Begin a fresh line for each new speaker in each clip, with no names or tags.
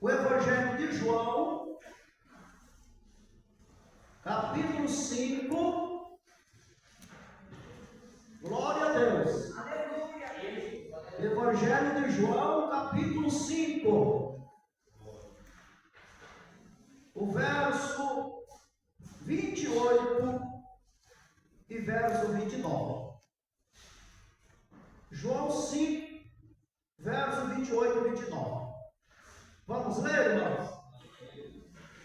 o Evangelho de João, capítulo 5. Glória a Deus. Evangelho de João, capítulo 5. O verso 28 e verso 29. João 5, verso 28 e 29. Vamos ler, irmãos?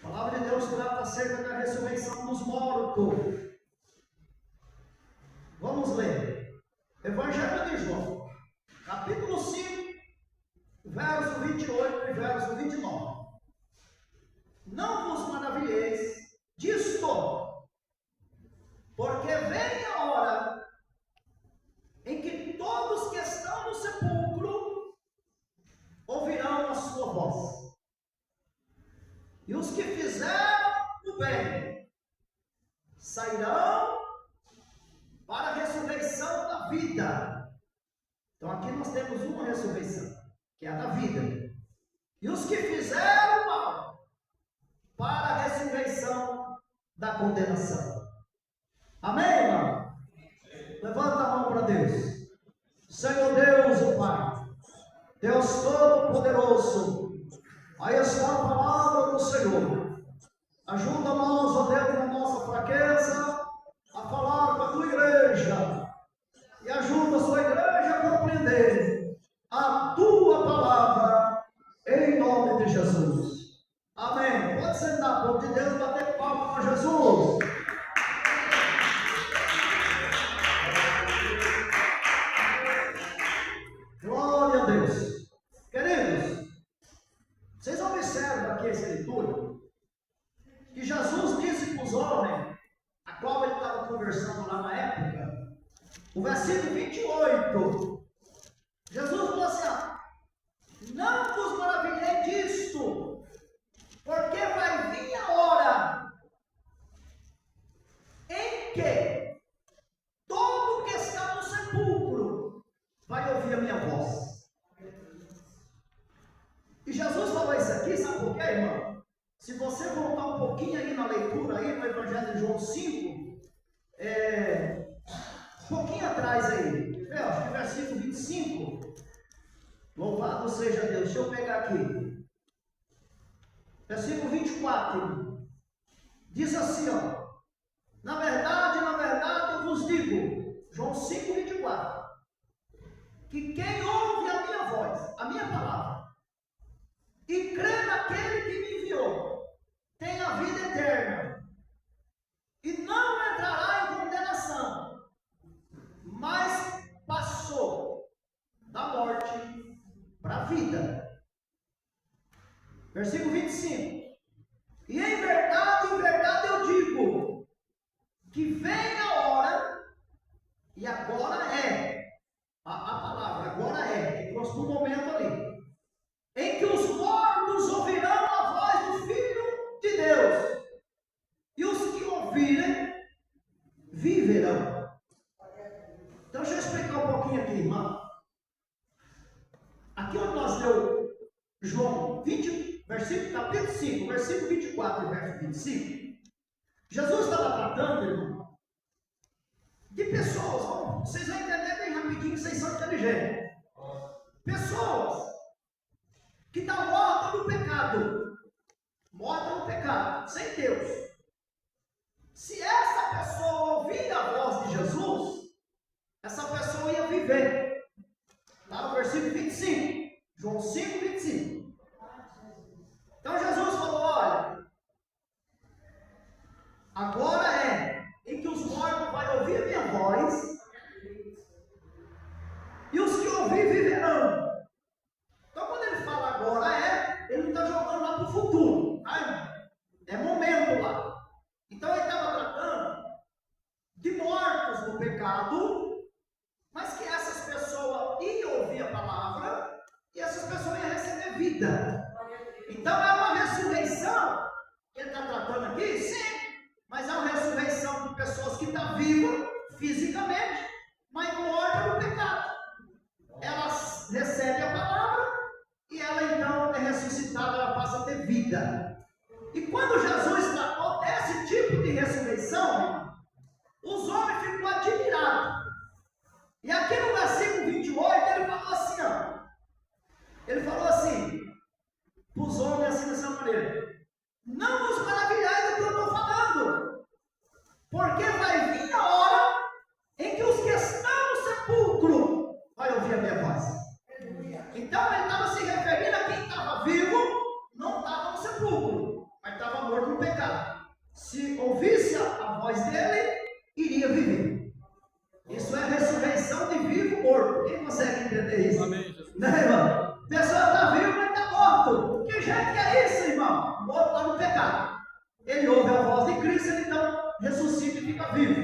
A palavra de Deus trata acerca da ressurreição dos mortos. Vamos ler. Evangelho de João, capítulo 5, verso 28 e verso 29. Não vos maravilheis disto, porque vem a hora em que todos que estão no sepulcro ouvirão a sua voz. E os que fizeram o bem sairão para a ressurreição da vida. Então aqui nós temos uma ressurreição, que é a da vida. E os que fizeram o mal para a ressurreição da condenação. Amém, irmão? Levanta a mão para Deus. Senhor Deus, o Pai, Deus Todo-Poderoso, aí está a palavra do Senhor. Ajuda-nos, ó Deus, na nossa fraqueza, a falar com a tua igreja. E ajuda a sua igreja a compreender a tua palavra, em nome de Jesus. Amém. Pode sentar, povo de Deus, bater palma para Jesus. Glória a Deus. Queridos, vocês observam aqui a escritura, que Jesus disse para os homens, a qual ele estava conversando lá na época, o versículo 28, Jesus falou assim, não vos maravilhei disto, porque vai vir a hora em que todo que está no sepulcro vai ouvir a minha voz. E Jesus falou isso aqui, sabe por quê, irmão? Se você voltar um pouquinho aí na leitura, aí no Evangelho de João 5, um pouquinho atrás aí, acho que versículo 25, louvado seja Deus, deixa eu pegar aqui, versículo 24, diz assim, ó, na verdade eu vos digo, João 5, 24, que quem ouve a minha voz, a minha palavra, e crê naquele que me enviou, tem a vida eterna, e não entrará em condenação, mas passou da morte para a vida. Versículo 25. E em verdade eu digo, que vem a hora, e agora é, a palavra agora é, que trouxe um momento ali, em que os mortos ouvirão a voz do Filho de Deus, e os que ouvirem, viverão. Então deixa eu explicar um pouquinho aqui, irmão. Aqui onde nós leu João 20, capítulo 5, versículo 24 e verso 25, Jesus estava tratando, irmão, de pessoas, vocês vão entender bem rapidinho, vocês são inteligentes. Pessoas que está morta no pecado, sem Deus. Se essa pessoa ouvir a voz de Jesus, essa pessoa ia viver. Está no versículo 25, João 5, 25. Então Jesus falou, olha, agora é em que os mortos vão ouvir a minha voz, e os que ouvir viverão. Então, quando ele fala agora ele não está jogando lá para o futuro, tá? É momento lá. Então, ele estava tratando de mortos no pecado, mas que essas pessoas iam ouvir a palavra e essas pessoas iam receber vida. Então, é uma ressurreição que ele está tratando aqui, sim, mas é uma ressurreição de pessoas que estão vivas fisicamente, mas mortas no pecado. Elas recebem a palavra e ela então é ressuscitada, ela passa vida. E quando Jesus tratou desse tipo de ressurreição, os homens ficam admirados. E aqui no versículo 28 ele falou assim, ó. Ele falou assim, para os homens assim dessa maneira: não vos maravilhais do que eu estou falando, porque vai vir a hora em que os que estão no sepulcro vai ouvir a minha voz. Então ele estava se referindo a quem estava vivo, não estava no sepulcro, mas estava morto no pecado. Se ouvisse a voz dele, iria viver. Isso é ressurreição de vivo morto. Quem consegue entender isso?
Amém, Jesus.
Né, irmão? A pessoa está viva, mas está morto. Que jeito que é isso, irmão? Morto está no pecado. Ele ouve a voz de Cristo, ele então ressuscita e fica vivo.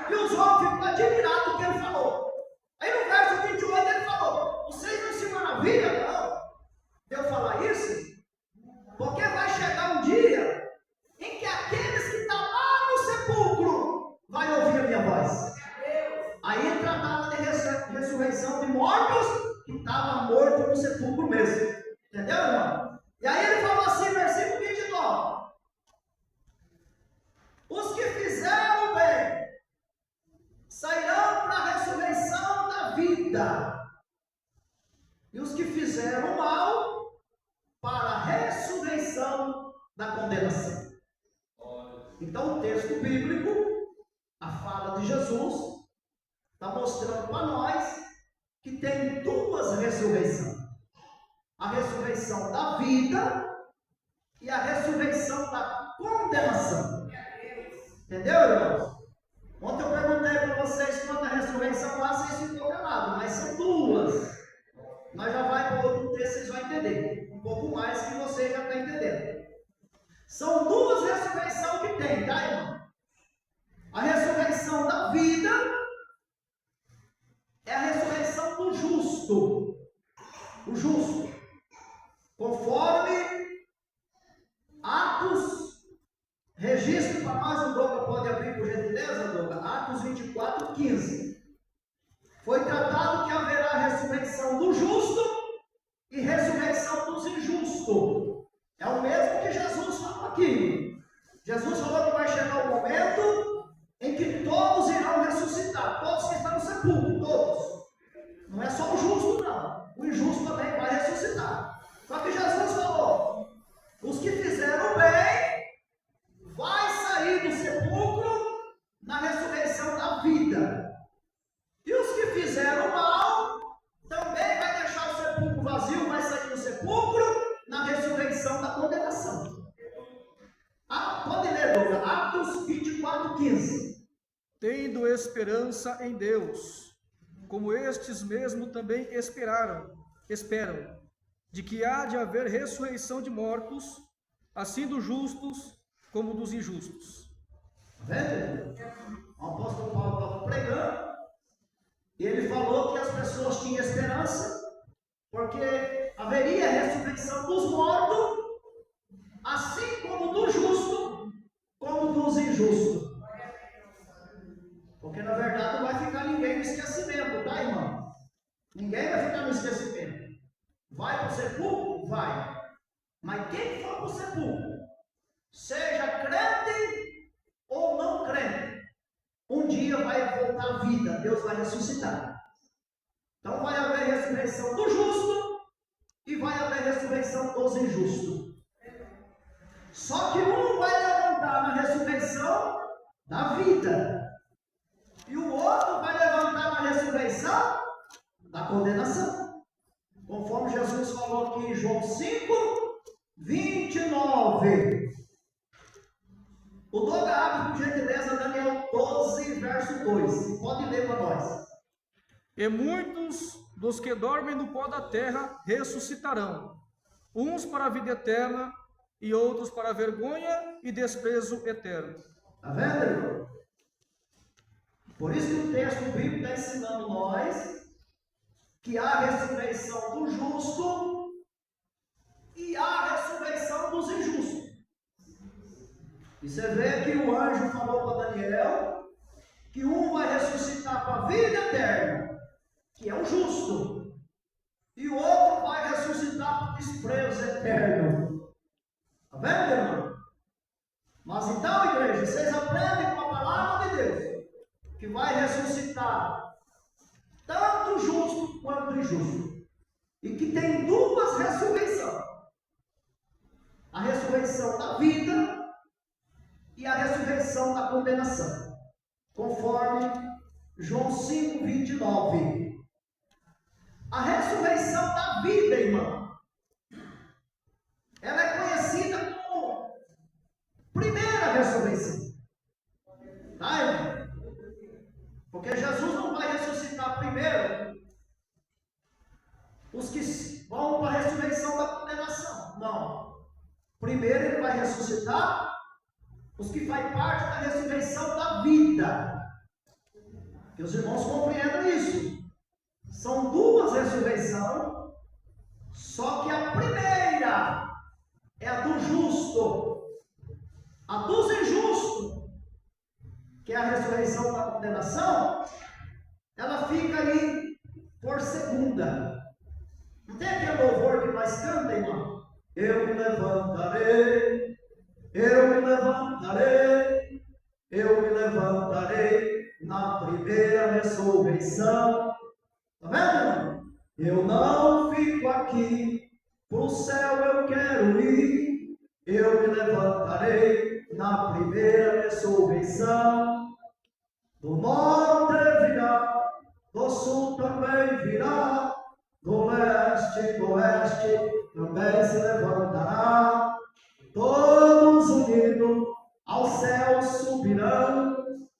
E os homens ficam admirados do que ele falou. Aí no verso 28 ele falou: vocês não se maravilham, não, de eu falar isso? Porque vai chegar um dia em que aqueles que estão lá no sepulcro vai ouvir a minha voz. Aí ele tratava de ressurreição de mortos que estavam mortos no sepulcro mesmo. Entendeu, irmão? E aí ele falou assim, versículo 29. Os que fizeram o bem sairão para a ressurreição da vida. E os que fizeram o mal para a ressurreição da condenação. Então o texto bíblico, a fala de Jesus, está mostrando para nós que tem duas ressurreições: a ressurreição da vida e a ressurreição da condenação. Entendeu, irmãos? Ontem eu perguntei para vocês quanto a ressurreição lá, vocês ficam calados, mas são duas. Nós já vai para outro texto, vocês vão entender um pouco mais que vocês já estão entendendo. São duas ressurreições que tem, tá, irmão? A ressurreição da vida é a ressurreição do justo. O justo. Conforme Atos, registro para nós, o Douglas pode abrir por gentileza, Douglas? Atos 24, 15. Foi tratado que haverá ressurreição do justo e ressurreição dos injustos. É o mesmo que Jesus falou aqui. Jesus falou que vai chegar o momento em que todos irão ressuscitar, todos que estão no sepulcro, todos. Não é só o justo, não. O injusto também vai ressuscitar. Só que Jesus falou: os que fizeram bem vai sair do sepulcro na ressurreição da vida. E os que fizeram mal também vai deixar o sepulcro vazio, vai sair do sepulcro na ressurreição da condenação. Pode ler, Douglas, Atos 24, 15.
Tendo esperança em Deus, como estes mesmo também esperam, de que há de haver ressurreição de mortos, assim dos justos como dos injustos.
Está vendo? O apóstolo Paulo estava pregando, e ele falou que as pessoas tinham esperança, porque haveria ressurreição dos mortos, assim como do justo, como dos injustos. Porque na verdade não vai ficar ninguém no esquecimento, tá, irmão? Ninguém vai ficar no esquecimento. Vai para o sepulcro? Vai. Mas quem for para o sepulcro, seja crente ou não crente, um dia vai voltar à vida, Deus vai ressuscitar. Então vai haver ressurreição do justo e vai haver ressurreição dos injustos. Só que um vai levantar na ressurreição da vida e o outro vai levantar na ressurreição da condenação. Conforme Jesus falou aqui em João 5, 29. O Douglas abre por gentileza Daniel 12, verso 2. Pode ler para nós.
E muitos dos que dormem no pó da terra ressuscitarão, uns para a vida eterna e outros para a vergonha e desprezo eterno.
Está vendo, irmão? Por isso que o texto bíblico está ensinando nós que há a ressurreição do justo e há a ressurreição dos injustos. E você vê que o anjo falou para Daniel que um vai ressuscitar para a vida eterna, que é o justo, e o outro vai ressuscitar para o desprezo eterno, vendo, irmão? Mas então, igreja, vocês aprendem com a palavra de Deus que vai ressuscitar tanto justo quanto injusto. E que tem duas ressurreições. A ressurreição da vida e a ressurreição da condenação. Conforme João 5:29. A ressurreição da vida, irmão, ela é conhecida como primeira ressurreição. Tá, irmão? Porque Jesus não vai ressuscitar primeiro os que vão para a ressurreição da condenação. Não. Primeiro ele vai ressuscitar os que fazem parte da ressurreição da vida. Que os irmãos compreendam isso. São duas ressurreições, só que a primeira é a do justo. A dos injustos, que é a ressurreição da condenação, ela fica ali por segunda. Não tem aquele louvor que nós cantamos, irmão? Eu me levantarei, eu me levantarei, eu me levantarei na primeira ressurreição. Está vendo, irmão? Eu não fico aqui, pro céu eu quero ir, eu me levantarei na primeira ressurreição. Do norte virá, do sul também virá, do leste, do oeste também se levantará. Todos unidos ao céu subirão,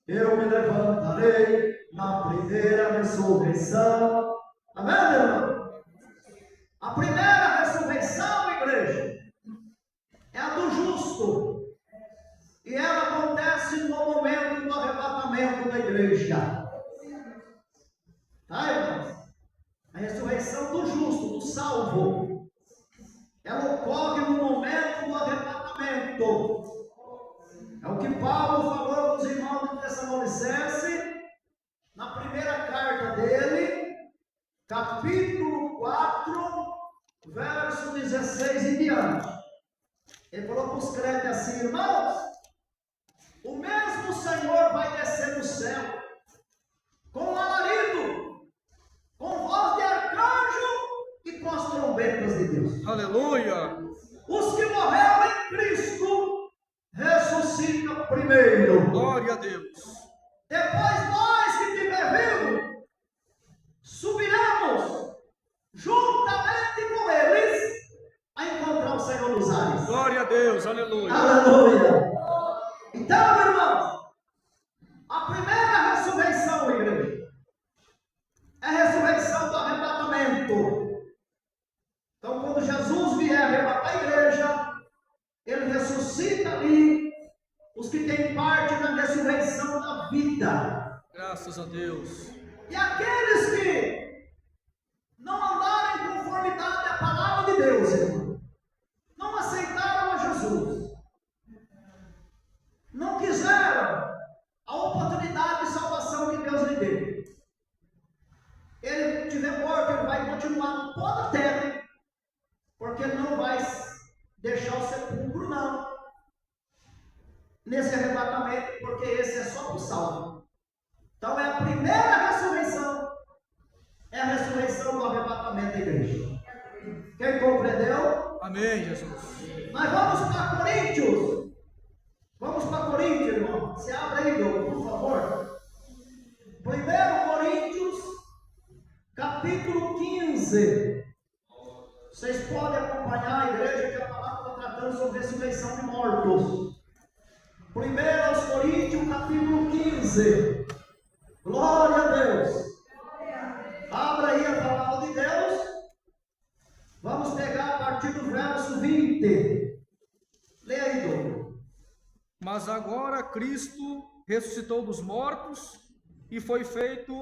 eu me levantarei na primeira ressurreição. Está vendo, irmão? A primeira ressurreição, igreja, é a do justo. E ela acontece no momento do arrebatamento da igreja. Tá, irmãos? A ressurreição do justo, do salvo, ela ocorre no momento do arrebatamento. É o que Paulo falou para os irmãos de Tessalonicenses, na primeira carta dele, capítulo 4, verso 16 em diante. Ele falou para os crentes assim: irmãos, o mesmo Senhor vai descer do céu, com alarido, com voz de arcanjo e com as trombetas de Deus.
Aleluia!
Os que morreram em Cristo ressuscitam primeiro.
Glória a Deus!
Depois nós que estiver vivos, subiremos juntamente com eles a encontrar o Senhor nos ares.
Glória a Deus! Aleluia!
Aleluia! Então, irmãos, a primeira ressurreição, igreja, é a ressurreição do arrebatamento. Então, quando Jesus vier arrebatar a igreja, ele ressuscita ali os que têm parte na ressurreição da vida.
Graças a Deus!
E aqueles que não andaram em conformidade à palavra de Deus, irmão, não aceitaram a Jesus, não quiseram a oportunidade de salvação que Deus lhe deu. Ele tiver morto, ele vai continuar no pó da terra, porque ele não vai deixar o sepulcro, não, nesse arrebatamento, porque esse é só para o salvo. Então é a primeira ressurreição, é a ressurreição do arrebatamento da igreja. Quem compreendeu?
Amém, Jesus!
Nós vamos para Coríntios. Vamos para Coríntios, irmão. Você abre aí, Douglas, por favor. 1 Coríntios, capítulo 15. Vocês podem acompanhar a igreja que a palavra está tratando sobre ressurreição de mortos. 1 Coríntios, capítulo 15. Glória a Deus. Abra aí a palavra de Deus. Vamos pegar a partir do verso 20. Leia aí, Douglas.
Mas agora Cristo ressuscitou dos mortos e foi feito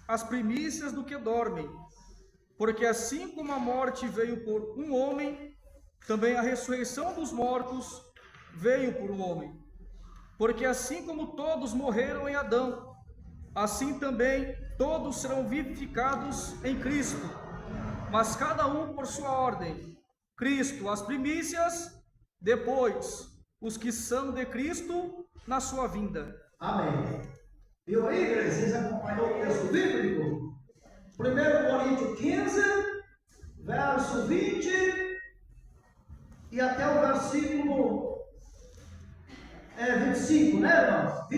as primícias do que dormem. Porque assim como a morte veio por um homem, também a ressurreição dos mortos veio por um homem. Porque assim como todos morreram em Adão, assim também todos serão vivificados em Cristo. Mas cada um por sua ordem. Cristo as primícias, depois os que são de Cristo na sua vinda.
Amém. Viu aí, igreja? Vocês acompanhou o texto bíblico? 1 Coríntios 15, verso 20 e até o versículo 25, né, irmãos?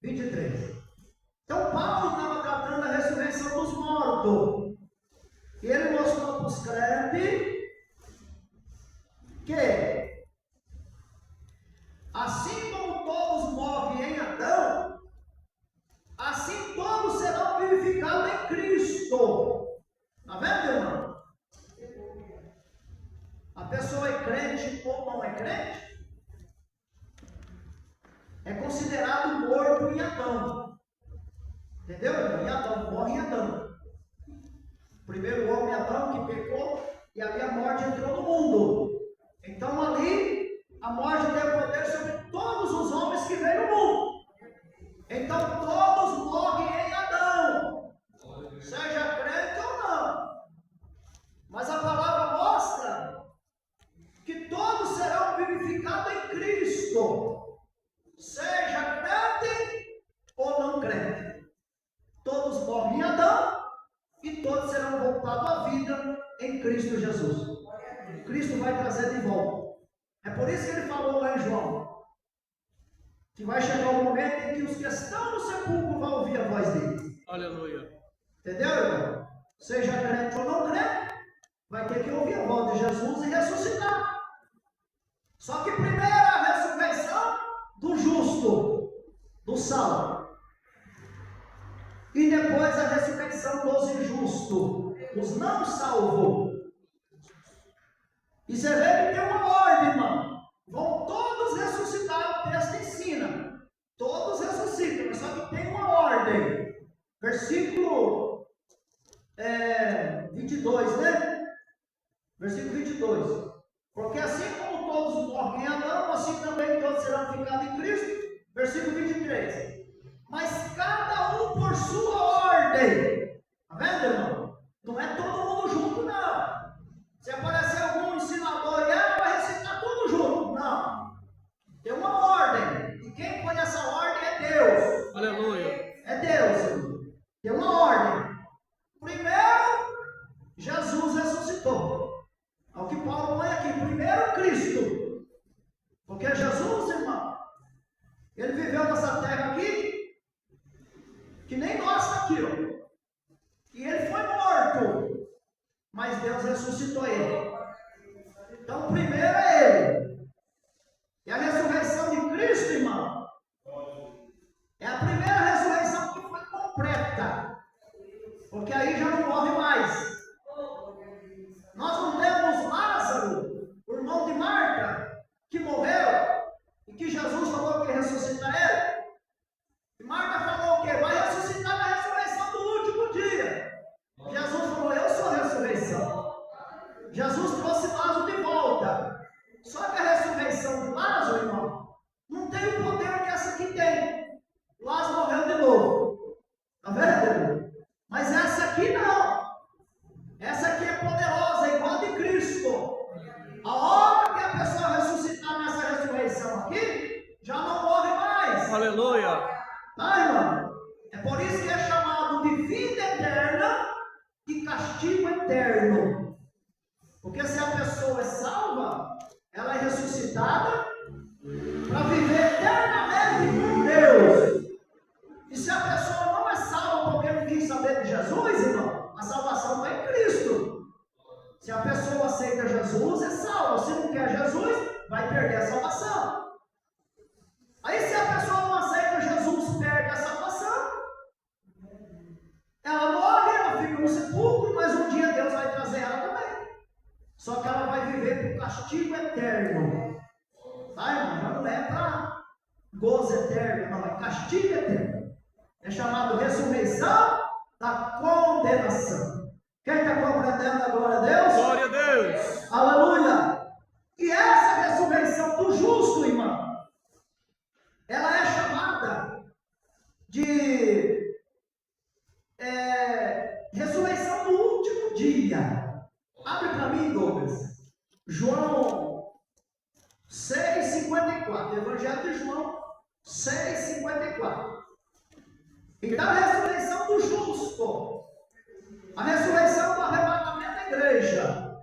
23. Então, Paulo estava tratando da ressurreição dos mortos. E ele mostrou para os crentes que, assim como todos morrem em Adão, assim todos serão vivificados em Cristo. Está vendo, irmão? A pessoa é crente ou não é crente, é considerado morto em Adão. Entendeu, irmão? Em Adão, morre em Adão. Primeiro homem Adão que pecou, e ali a morte entrou no mundo. Então ali a morte tem poder sobre todos os homens que vêm no mundo. Então todos morrem em Adão, seja crente ou não. Mas a palavra mostra que todos serão vivificados em Cristo, seja crente ou não crente. Todos morrem em Adão e todos serão voltados à vida em Cristo Jesus. Cristo vai trazer de volta. É por isso que ele falou lá em João, que vai chegar o momento em que os que estão no sepulcro vão ouvir a voz dele.
Aleluia.
Entendeu, irmão? Seja crente ou não crente, vai ter que ouvir a voz de Jesus e ressuscitar. Só que primeiro a ressurreição do justo, do salvo. E depois a ressurreição dos injustos, os não salvos. E você vê que tem uma ordem, irmão. Vão todos ressuscitar, o texto ensina. Todos ressuscitam, mas só que tem uma ordem. Versículo 22, né? Versículo 22. Porque assim como todos morrem em Adão, assim também todos serão ficados em Cristo. Versículo 23. Mas cada um por sua ordem. Está vendo, irmão? Não é todo mundo junto, não. Se aparecer algum ensinador e vai recitar tudo junto. Não. Tem uma ordem. E quem põe essa ordem é Deus.
Aleluia.
É Deus, irmão. Tem uma ordem. Primeiro, Jesus ressuscitou. É o que Paulo põe aqui. Primeiro, Cristo. Porque Jesus, irmão, ele viveu nessa terra aqui, que nem nós está aqui, ó. E ele foi morto, mas Deus ressuscitou ele. Então, o primeiro é ele. E a ressurreição de Cristo, irmão, é a primeira ressurreição que foi completa. Porque aí já não morre mais. Nós não temos Lázaro, o irmão de Marta, que morreu, e que Jesus falou que ia ressuscitar ele. E Marta falou o quê? Vai ressuscitar na ressurreição do último dia. Jesus falou, eu sou a ressurreição. Jesus trouxe Lázaro de volta. Só que a ressurreição de Lázaro, irmão, não tem o poder que essa aqui tem. Lázaro morreu de novo. Está vendo, irmão? Mas essa aqui não. Essa aqui é poderosa, é igual a de Cristo. A hora que a pessoa ressuscitar nessa ressurreição aqui, já não morre mais.
Aleluia.
Tá, irmão? É por isso que é chamado de vida eterna e castigo eterno. Porque se a pessoa é salva, ela é ressuscitada para viver eternamente com Deus. E se a pessoa não é salva porque não quis saber de Jesus, irmão, a salvação está em Cristo. Se a pessoa aceita Jesus, é salva. Se não quer Jesus, vai perder a salvação. Aí se a pessoa não aceita Jesus, perde a salvação. Ela morre, ela fica no sepulcro, mas um dia Deus vai trazer ela também. Só que ela vai viver por castigo eterno. Tá, irmão? Já não é para gozo eterno, não, é castigo eterno. É chamado ressurreição da condenação. Quem está compreendendo a glória a Deus?
Glória a Deus.
Aleluia! E essa ressurreição do justo, irmão, ela é chamada de ressurreição do último dia. Abre para mim, Douglas. João 6,54. Evangelho de João 6,54. Então a ressurreição do justo, a ressurreição do arrebatamento da igreja,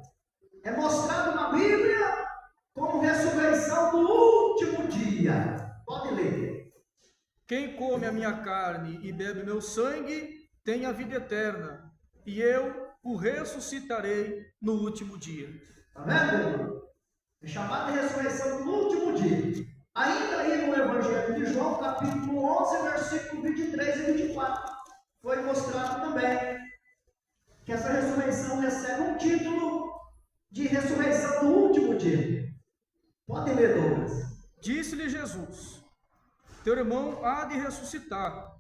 é mostrado na Bíblia como ressurreição do último dia. Pode ler.
Quem come a minha carne e bebe meu sangue tem a vida eterna, e eu o ressuscitarei no último dia.
Está vendo, irmão? É chamado de ressurreição do último dia. Ainda aí no Evangelho de João, capítulo 11, versículo 23 e 24, foi mostrado também que essa ressurreição recebe um título de ressurreição do último dia. Pode ler, Douglas.
Disse-lhe Jesus: teu irmão há de ressuscitar.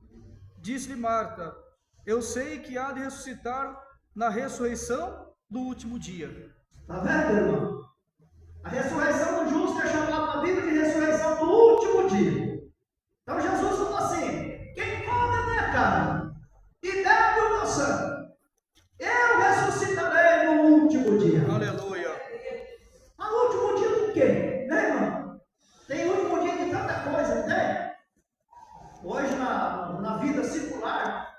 Disse-lhe Marta: eu sei que há de ressuscitar na ressurreição do último dia.
Está vendo, irmão? A ressurreição do justo é chamada na Bíblia de ressurreição do último dia. Então Jesus falou assim: quem come a minha carne e bebe o meu sangue, eu ressuscitarei no último dia.
Aleluia.
Mas no último dia do quê? Né, irmão? Tem último dia de tanta coisa, não tem? Hoje na vida circular,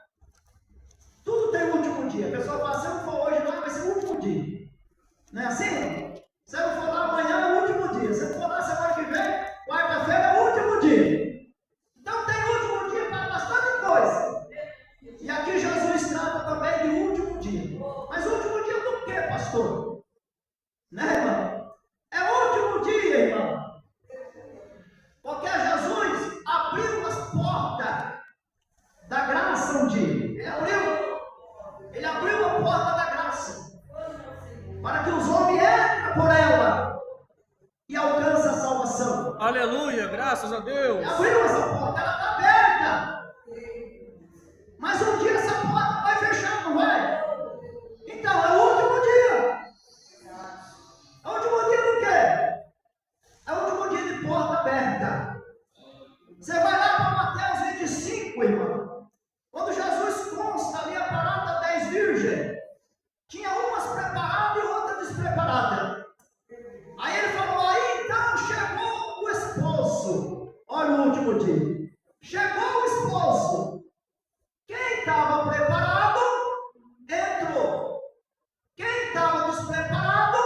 tudo tem último dia. A pessoa fala: se eu não for hoje lá, vai ser o último dia. Não é assim? Se eu não for lá amanhã, é o último dia. Se eu não for lá semana que vem, quarta-feira é o último dia. Então tem último dia para bastante coisa. E aqui Jesus trata também de último dia. Mas último dia do quê, pastor? Né, irmão? É o último dia, irmão. Porque Jesus abriu as portas da graça um dia. Ele abriu a porta da graça para que os homens entrem por ela e alcancem a salvação.
Aleluia, graças a Deus.
Ele abriu essa porta, ela está aberta. Mas um dia essa porta vai fechar, não vai? Então é o último dia. É o último dia do quê? É o último dia de porta aberta. Você vai lá para Mateus 25, irmão. Quando Jesus consta ali a parada das 10 virgens, tinha umas preparadas e outras despreparadas. Aí ele falou: aí então chegou o esposo. Olha o último dia. Chegou o esposo. Quem estava preparado, entrou. Quem estava despreparado,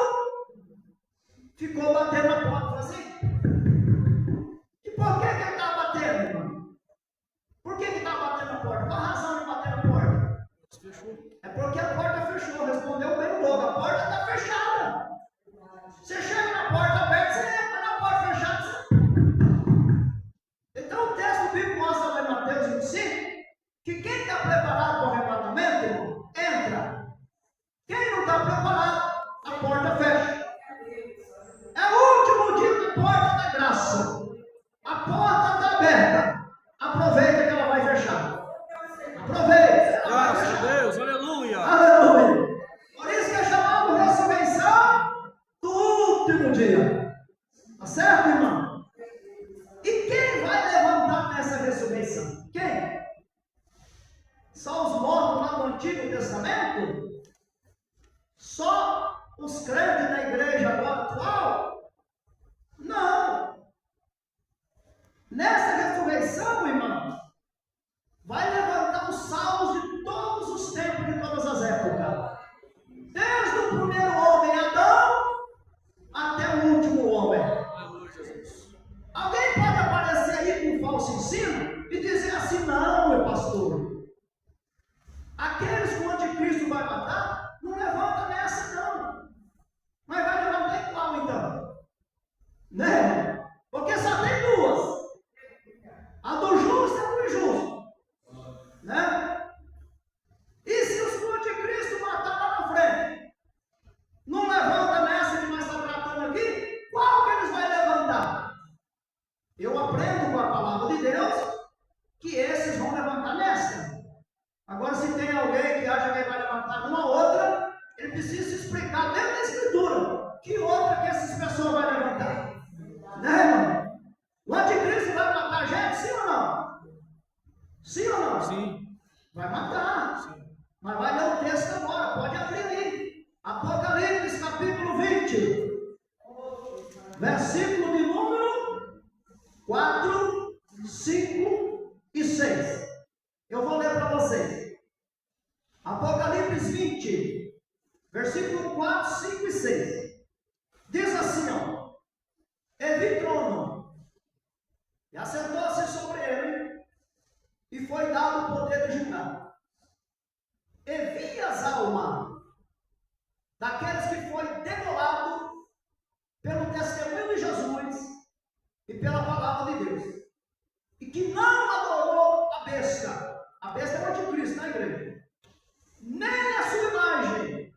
ficou batendo na porta assim. E por que ele estava batendo, irmão? Por que ele estava batendo na porta? Qual a razão de bater na porta? É porque a porta fechou. Respondeu bem logo: a porta está fechada. Você chega na porta aberta, você entra, mas na porta fechada, você... Então o texto bíblico mostra lá em Mateus 25 que quem está preparado para o arrebatamento, irmão, entra. Quem não está preparado, a porta fecha. É o último dia da porta da graça. A porta está aberta. Aproveita que ela vai fechar. Aproveita.
Graças a Deus, aleluia.
Aleluia. Por isso que é chamado ressurreição do último dia. Tá certo, irmão? E quem vai levantar nessa ressurreição? Quem? Só os mortos lá no Antigo Testamento? Só os crentes da igreja agora atual? Não. Nessa ressurreição, irmão, vai levantar os salvos de todos os tempos, de todas as épocas. Desde o primeiro homem, Adão, até o último homem. Alguém pode aparecer aí com um falso ensino e dizer assim: não, meu pastor, aqueles que o anticristo vai matar, não levanta nessa não. Mas vai levantar em qual então? Né? Porque só tem duas. A do justo e a do injusto. Né? E se os que o anticristo matar lá na frente, não levanta nessa que nós estamos tratando aqui, qual que eles vão levantar? Eu aprendo com a palavra de Deus que esses vão levantar nessa. Agora, se tem alguém que acha que ele vai levantar numa outra, ele precisa se explicar dentro da Escritura que outra que essas pessoas vão levantar. Né, irmão? O anticristo vai matar a gente, sim ou não? Sim ou não?
Sim.
Vai matar.
Sim.
Mas vai ler o texto agora, pode abrir aí. Apocalipse capítulo 20, versículo de 26. Diz assim, ó. E vi trono, e assentou-se sobre ele, e foi dado o poder de julgar. E vi as almas daqueles que foi degolado pelo testemunho de Jesus e pela palavra de Deus, e que não adorou a besta. A besta é o anticristo na igreja, nem a sua imagem,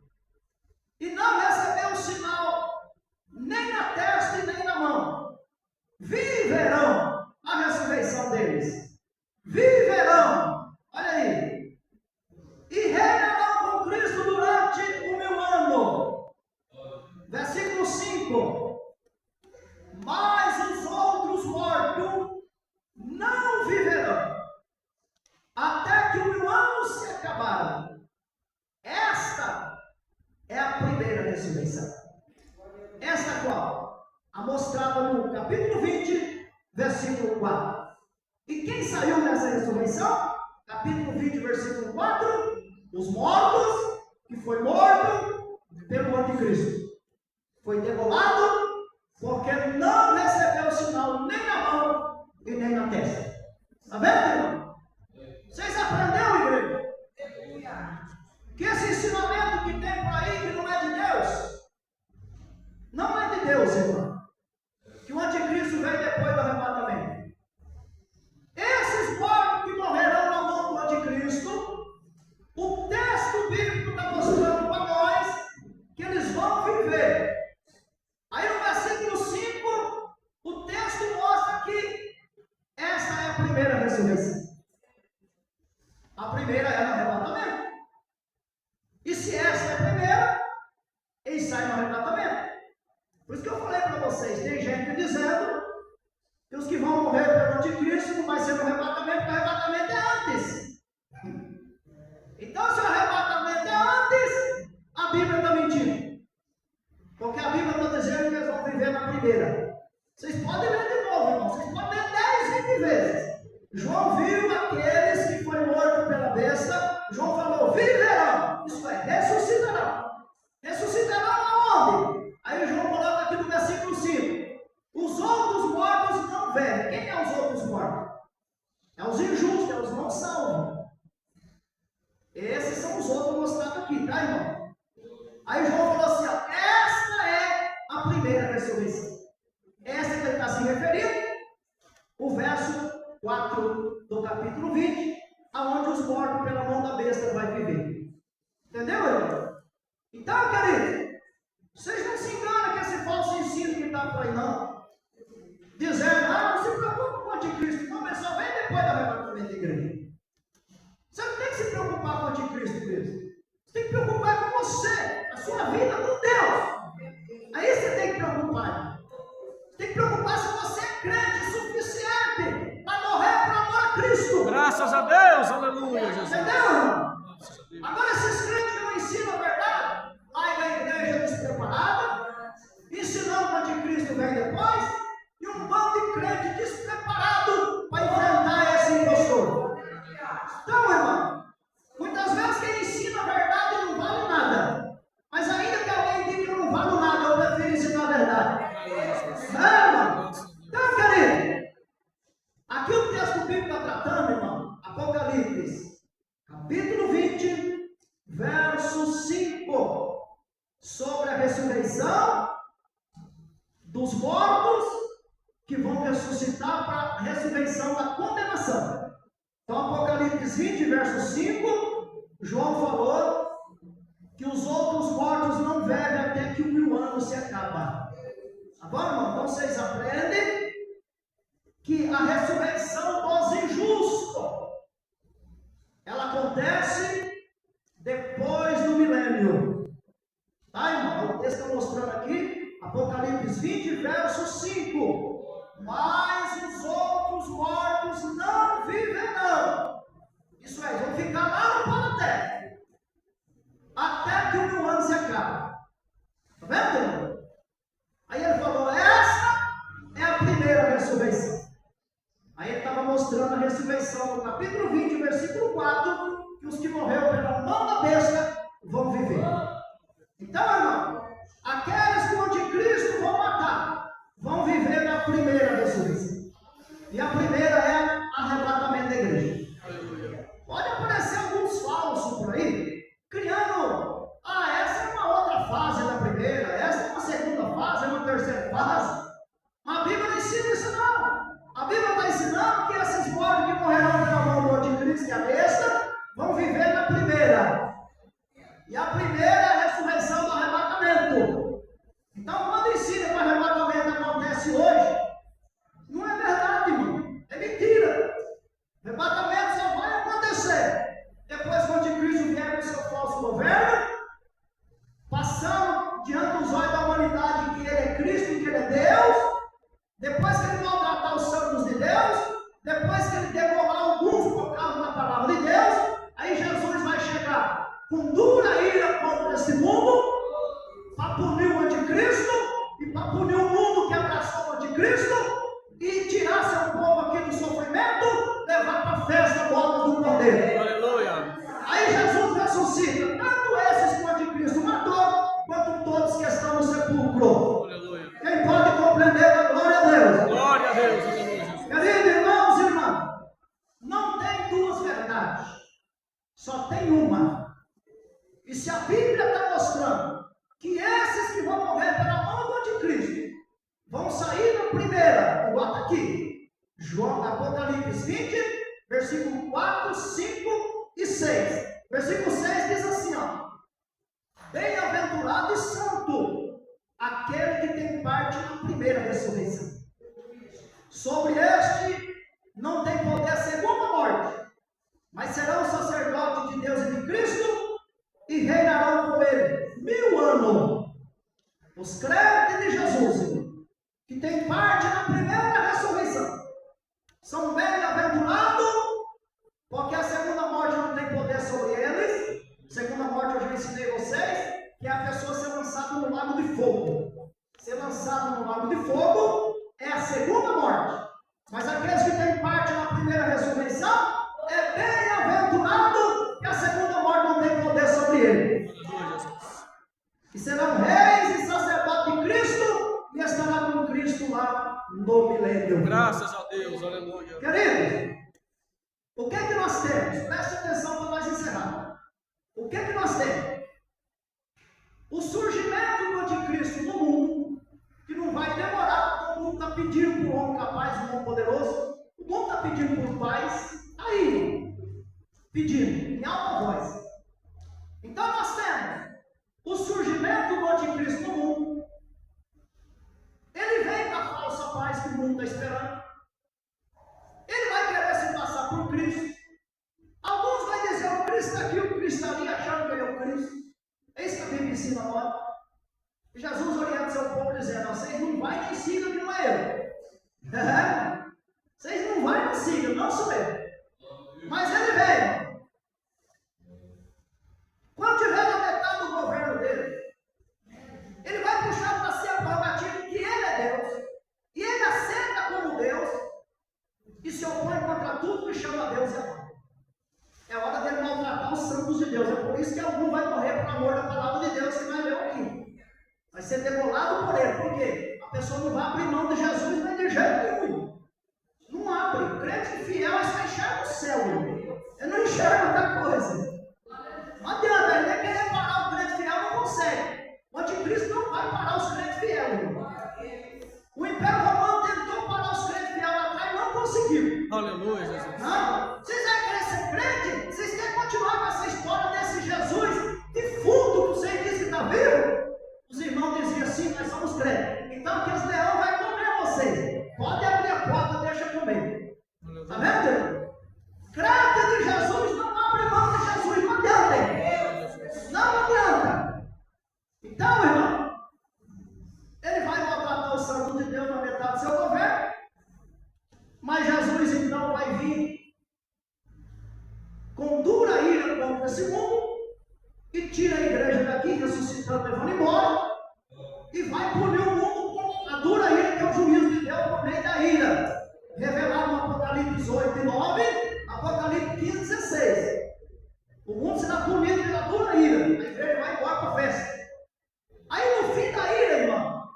e não recebeu o sinal, nem na testa e nem na mão. Viverão a ressurreição deles. Viverão, olha aí, e reinarão com Cristo durante 1000 anos. Versículo 5. Mas os outros mortos não viverão, até que 1000 anos se acabaram. Esta é a primeira ressurreição. Esta qual? A mostrada no capítulo 20, versículo 4. E quem saiu nessa ressurreição? Capítulo 20, versículo 4. Os mortos, que foi morto pelo anticristo. Foi degolado, porque não recebeu o sinal nem na mão e nem na testa. Está vendo, irmão? Vocês aprenderam, igreja? Que esse ensinamento que tem por aí, que não é de Deus, não é de Deus, irmão. Que o anticristo vem depois do arrebatamento. Esses mortos que morrerão na mão do anticristo, o texto bíblico está mostrando para nós que eles vão viver. Aí no versículo 5, o texto mostra que essa é a primeira ressurreição. A primeira é no arrebatamento. E se essa é a primeira, eles saem no arrebatamento. Por isso que eu falei para vocês, tem gente dizendo que os que vão morrer pelo anticristo não vai ser no arrebatamento, porque o arrebatamento é antes. Então, se o arrebatamento é antes, a Bíblia está mentindo. Porque a Bíblia está dizendo que eles vão viver na primeira. Vocês podem ler de novo, irmão. Vocês podem ler 10, 20 vezes. João viu aqueles que foram mortos pela besta. João falou, viverão. Isso é, ressuscitarão. Ressuscitarão aonde? Aí João coloca aqui no versículo 5. Os outros mortos não vivem. Quem é os outros mortos? É os injustos, é os não salvos. Esses são os outros mostrados aqui, tá, irmão? Aí João falou assim, ó, esta é a primeira ressurreição. Essa que ele está se referindo, o verso 4 do capítulo 20, aonde os mortos pela mão da besta vai viver. Entendeu, irmão? Então, querido, vocês não se enganam com esse falso ensino que está por aí, não. Dizendo, não se preocupe com o anticristo, não, mas só vem depois do arrebatamento da igreja. Você não tem que se preocupar com o anticristo mesmo. Você tem que preocupar com você, a sua vida com Deus. Aí você tem que preocupar. Você tem que preocupar se você é crente suficiente para morrer por amor a Cristo.
Graças a Deus, aleluia, Jesus.
Entendeu, irmão? Agora esses crentes que não ensinam a verdade, larga a igreja despreparada, ensinando que o anticristo vem depois, e um bando de crente despreparado para enfrentar esse impostor. Então, irmão, muitas vezes quem ensina a verdade não vale nada. Mas ainda que alguém diga que eu não valo nada, eu prefiro ensinar a verdade. Irmão? Então, querido, aqui o texto bíblico está tratando, irmão, Apocalipse, capítulo 20, verso 5, sobre a ressurreição dos mortos que vão ressuscitar para a ressurreição da condenação. Então, Apocalipse 20, verso 5, João falou que os outros mortos não vivem até que 1000 anos se acabam. Tá bom, irmão? Então, vocês aprendem que a ressurreição dos injustos, ela acontece depois do milênio. Tá, irmão? O texto está mostrando aqui, Apocalipse 20, verso 5. Mas os outros mortos não viverão. Isso é, vão ficar lá no pó da terra, até que 1000 anos se acabe. Está vendo, irmão? Aí ele falou, essa é a primeira ressurreição. Aí ele estava mostrando a ressurreição no capítulo 20, versículo 4, que os que morreram pela mão da besta vão viver. Então, irmão, a Então, quando ensina que o arrebatamento acontece hoje, não é verdade, irmão. É mentira. O arrebatamento só vai acontecer depois que o anticristo vier com seu falso governo, passando diante dos olhos da humanidade que ele é Cristo, que ele é Deus, depois que ele maltratar os santos de Deus, depois que ele degolar alguns por causa da palavra de Deus, aí Jesus vai chegar com dura ira contra esse mundo, para punir o anticristo e para punir o mundo que abraçou o anticristo e tirar seu povo aqui do sofrimento, levar para a festa boda do Cordeiro.
Aleluia.
Aí Jesus ressuscita tanto esses que o anticristo matou, quanto todos que estão no sepulcro.
Aleluia.
Quem pode compreender a glória a Deus?
Glória a Deus. Aleluia.
Queridos irmãos e irmãs, não tem duas verdades, só tem uma. E se a Bíblia está mostrando que esses que vão morrer pela mão do anticristo vão sair na primeira, bota aqui, João, Apocalipse 20, versículo 4, 5 e 6. Versículo 6 diz assim, ó: bem-aventurado e santo aquele que tem parte na primeira ressurreição. Sobre este não tem poder a segunda morte, mas serão sacerdotes de Deus e de Cristo e reinarão com ele 1000 anos. Os crentes de Jesus, que têm parte na primeira ressurreição, são bem-aventurados, porque a segunda morte não tem poder sobre eles. Segunda morte eu já ensinei vocês, que é a pessoa ser lançada no lago de fogo. Ser lançado no lago de fogo é a segunda morte. Mas aqueles que têm parte na primeira ressurreição, é bem-aventurado que a segunda morte não tem poder sobre ele. E serão reis e sacerdotes de Cristo e estará com Cristo lá no milênio.
Graças a Deus. Aleluia.
Queridos, o que é que nós temos? Preste atenção para nós encerrar. O que é que nós temos? O surgimento do anticristo no mundo, que não vai demorar, porque o mundo está pedindo por um homem capaz, um homem poderoso. O mundo está pedindo por paz, aí, pedindo, em alta voz. Então nós temos o surgimento do anticristo no mundo. Ele vem com a falsa paz que o mundo está esperando. Ele vai querer se passar por Cristo. Alguns vão dizer, o Cristo está aqui, o Cristo está ali, achando que ele é o Cristo. É isso que a Bíblia ensina agora. E Jesus orienta seu povo dizendo, vocês não vão nem sigam que não é eu. Vocês não vão nem sigam, não sou eu. Mas ele veio. Quando tiver na metade do governo dele, ele vai puxar para si a prerrogativa que ele é Deus. E ele aceita como Deus e se opõe contra tudo que chama Deus e amor. É hora dele maltratar os santos de Deus. É por isso que algum vai morrer por amor da palavra de Deus que vai ler aqui. Vai ser degolado por ele. Por quê? A pessoa não vai abrir mão de Jesus nem de jeito nenhum. Não abre. O crente fiel só enxerga o céu. Ele não enxerga outra coisa. Não adianta. Ele nem querer parar o crente fiel, não consegue. O anticristo não vai parar os crentes fiéis. O Império Romano tentou parar os crentes fiéis lá atrás e não conseguiu.
Aleluia, Jesus.
Não. Vocês vão querer ser crente? Vocês querem continuar com essa história desse Jesus defunto que vocês dizem que está vivo? Os irmãos diziam assim, nós somos crentes. Então aqueles leões vão comer vocês. Pode abrir a porta, deixa comer. Está vendo? Crente de Jesus não abre mão de Jesus, não adianta. Não adianta. Então, irmão, ele vai maltratar o santo de Deus na metade do seu governo. Mas Jesus então vai vir com dura ira contra esse mundo e tira a igreja daqui, ressuscitando, levando embora, e vai punir o mundo com a dura ira que é o juízo de Deus por meio da ira, revelado no Apocalipse 8 e 9, Apocalipse 15 e 16. O mundo será punido pela dura ira, a igreja vai embora para a festa. Aí no fim da ira, irmão,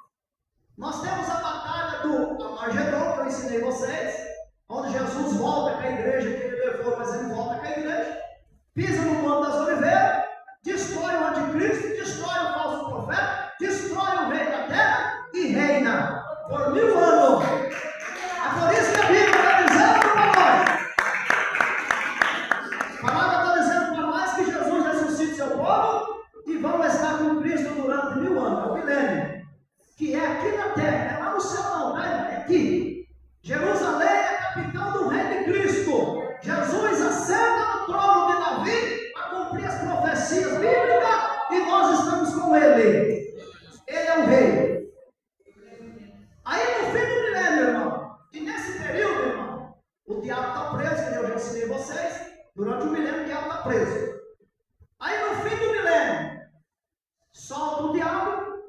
nós temos a batalha do Armagedon, que eu ensinei vocês, onde Jesus volta com a igreja que ele levou, mas ele volta com a igreja, pisa no Monte das Oliveiras, destrói o anticristo, destrói o falso profeta, destrói o rei da terra e reina por 1000 anos. É por isso que a Bíblia está dizendo para nós. A palavra está dizendo para nós que Jesus ressuscita seu povo e vão estar com Cristo durante 1000 anos, é o milênio. está preso. Aí no fim do milênio, solta o diabo,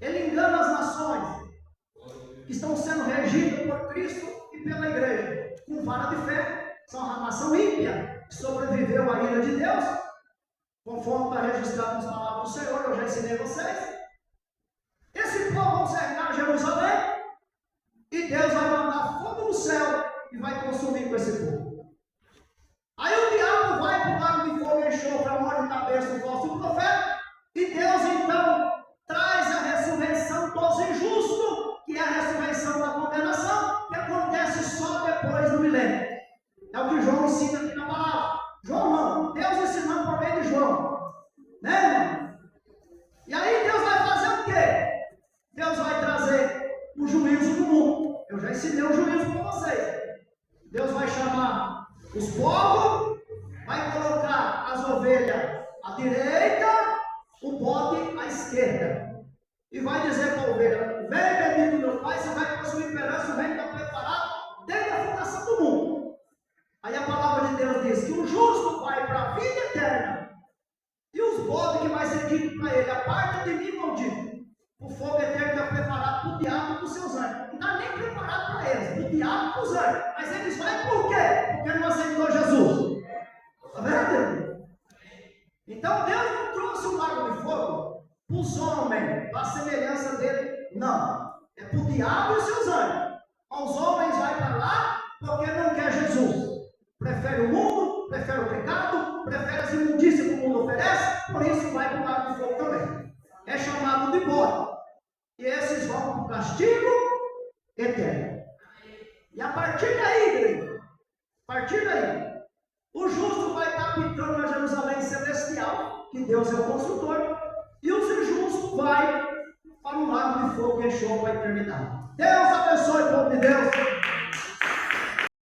ele engana as nações que estão sendo regidas por Cristo e pela igreja, com vara de fé. São uma nação ímpia, que sobreviveu à ira de Deus, conforme está registrado nas palavras do Senhor, eu já ensinei vocês. Esse povo vão cercar Jerusalém, e Deus vai mandar fogo do céu e vai consumir com esse povo. Aí o diabo vai para o lago de fogo e enxofre a mão de cabeça do falso profeta, e Deus então traz a ressurreição dos injustos, que é a ressurreição da condenação, que acontece só depois do milênio. É o que João ensina aqui na palavra. João não, Deus ensinando por meio de João. Né, irmão? E aí Deus vai fazer o quê? Deus vai trazer o juízo do mundo. Eu já ensinei o juízo para vocês. Deus vai chamar os povos, vai colocar as ovelhas à direita, o bode à esquerda. E vai dizer para a ovelha: vem, bendito meu Pai, você vai possuir esperança, o reino está preparado desde a fundação do mundo. Aí a palavra de Deus diz que o justo vai para a vida eterna, e os bodes que vai ser dito para ele: aparta de mim, maldito. O fogo eterno está preparado para o diabo e para os seus anjos. Não está nem preparado para eles, para o diabo e para os anjos. Mas eles vão por quê? Porque não aceitou Jesus. Está vendo? Então Deus não trouxe o lago de fogo para os homens, para a semelhança dele. Não. É para o diabo e os seus anjos. Os homens vão para lá porque não quer Jesus. Prefere o mundo, prefere o pecado, prefere as imundícias que o mundo oferece, por isso vai para o lago de fogo também. É chamado de bode. E esses vão para o castigo eterno. E a partir daí, igreja, a partir daí, o justo vai estar habitando na Jerusalém celestial, que Deus é o construtor, e os injustos vai para o lago de fogo e enxofre a eternidade. Deus abençoe o povo de Deus.